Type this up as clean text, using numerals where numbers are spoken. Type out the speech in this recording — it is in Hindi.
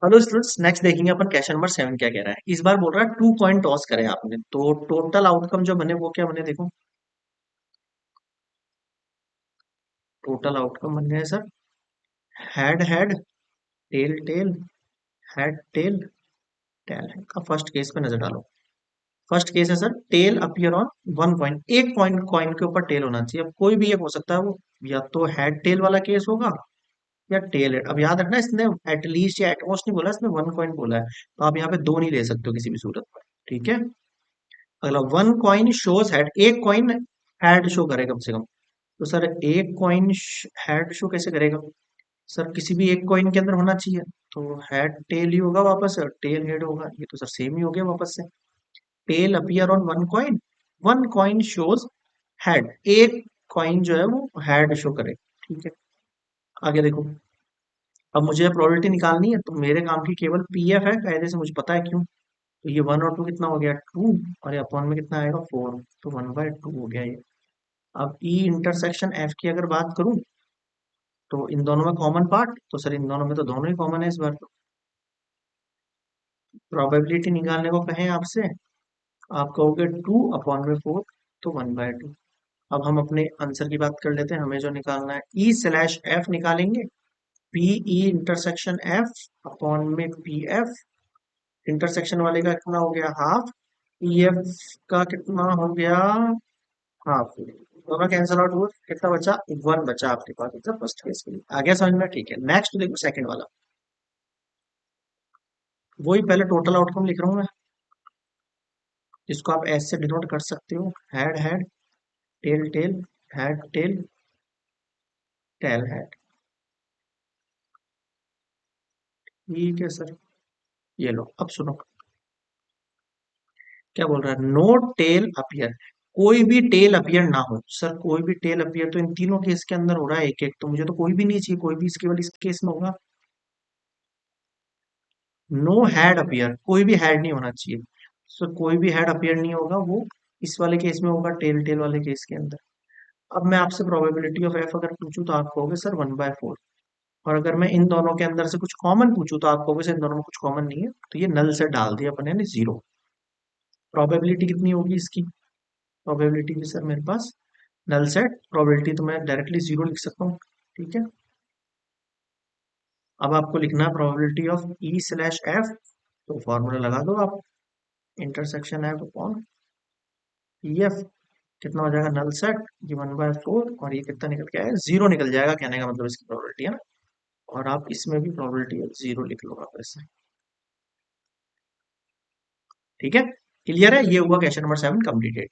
हेलो स्टूडेंट्स, नेक्स्ट देखेंगे अपन क्वेश्चन नंबर 7 क्या कह रहा है। इस बार बोल रहा है 2 कॉइन टॉस करे आपने, तो टोटल आउटकम जो बने वो क्या बने देखो। टोटल आउटकम बन गए sir head head, tail tail, head tail, tail head का फर्स्ट केस पे नजर डालो। फर्स्ट केस है sir tail appear on one coin, एक कॉइन कॉइन के ऊपर टेल होना चाहिए। अब कोई भी एक हो सकता है वो, या तो हेड टेल वाला केस होगा या टेल हेड। अब याद रखना इसने एटलीस्ट या एटमोस्ट नहीं बोला, इसने वन कॉइन बोला है, तो आप यहाँ पे दो नहीं ले सकते हो किसी भी सूरत में। ठीक है। अगला वन कॉइन शोज हेड, एक कॉइन हेड शो करे कम से कम। तो सर एक कॉइन हेड शो कैसे करेगा? सर किसी भी एक कॉइन के अंदर होना चाहिए, तो हेड टेल ही होगा वापस से, टेल हेड होगा। ये तो सर सेम ही हो गया वापस से। Tail appear on one coin shows head, एक कॉइन जो है वो हेड शो करे। ठीक है। आगे देखो। अब मुझे प्रोबेबिलिटी निकालनी है, तो मेरे काम की केवल पीएफ है, कायदे से मुझे पता है क्यों। तो ये वन और टू कितना हो गया? टू। और ये अपॉन में कितना आएगा? फोर। तो 1/2 हो गया ये। अब ई इंटरसेक्शन एफ की अगर बात करूं, तो इन दोनों में कॉमन पार्ट, तो सर इन दोनों में तो दोनों ही कॉमन है इस बार। तो प्रोबेबिलिटी निकालने को कहें आपसे, आप कहोगे 2/4, तो 1/2। अब हम अपने आंसर की बात कर लेते हैं। हमें जो निकालना है E/F निकालेंगे। P E intersection F upon में पी एफ। इंटरसेक्शन वाले का कितना हो गया? हाफ। ई एफ का कितना हो गया? हाफ। दोनों कैंसल आउट हुए, कितना बचा? वन बचा आपके पास मतलब फर्स्ट केस के लिए। आ गया समझ में? ठीक है। नेक्स्ट देखो सेकंड वाला। वही पहले टोटल आउटकम लिख रहा हूँ मैं, जिसको आप एस से डिनोट कर सकते हो। Head head, tail tail, head tail, tail head. ठीक है सर। ये लो, अब सुनो क्या बोल रहा है। नो टेल अपियर, कोई भी टेल अपियर ना हो। सर कोई भी टेल अपियर तो इन तीनों केस के अंदर हो रहा है एक एक, तो मुझे तो कोई भी नहीं चाहिए, कोई भी केवल इस केस में होगा। नो हेड अपियर, कोई भी हेड नहीं होना चाहिए। सर कोई भी हेड अपियर नहीं होगा, वो इस वाले केस में होगा, टेल टेल वाले केस के अंदर। अब मैं आपसे प्रोबेबिलिटी ऑफ एफ अगर पूछूं, तो आप कहोगे सर 1/4। और अगर मैं इन दोनों के अंदर से कुछ कॉमन पूछूं, तो आप कहोगे सर इन दोनों में कुछ कॉमन नहीं है, तो ये नल से डाल दिया अपन ने जीरो। प्रोबेबिलिटी कितनी होगी इसकी? प्रोबेबिलिटी भी सर मेरे पास नल सेट प्रोबेबिलिटी, तो मैं डायरेक्टली जीरो लिख सकता हूँ। ठीक है। अब आपको लिखना है प्रोबेबिलिटी ऑफ E/F, तो फॉर्मूला लगा दो आप। Intersection F upon P F. कितना हो जाएगा? नल सेट ये 1/4, और ये कितना निकल के आया? जीरो निकल जाएगा, कहने का मतलब इसकी प्रोबेबिलिटी है ना। और आप इसमें भी प्रोबेबिलिटी जीरो लिख लो आप ऐसे। ठीक है। क्लियर है? ये हुआ क्वेश्चन नंबर 7 कंप्लीटेड।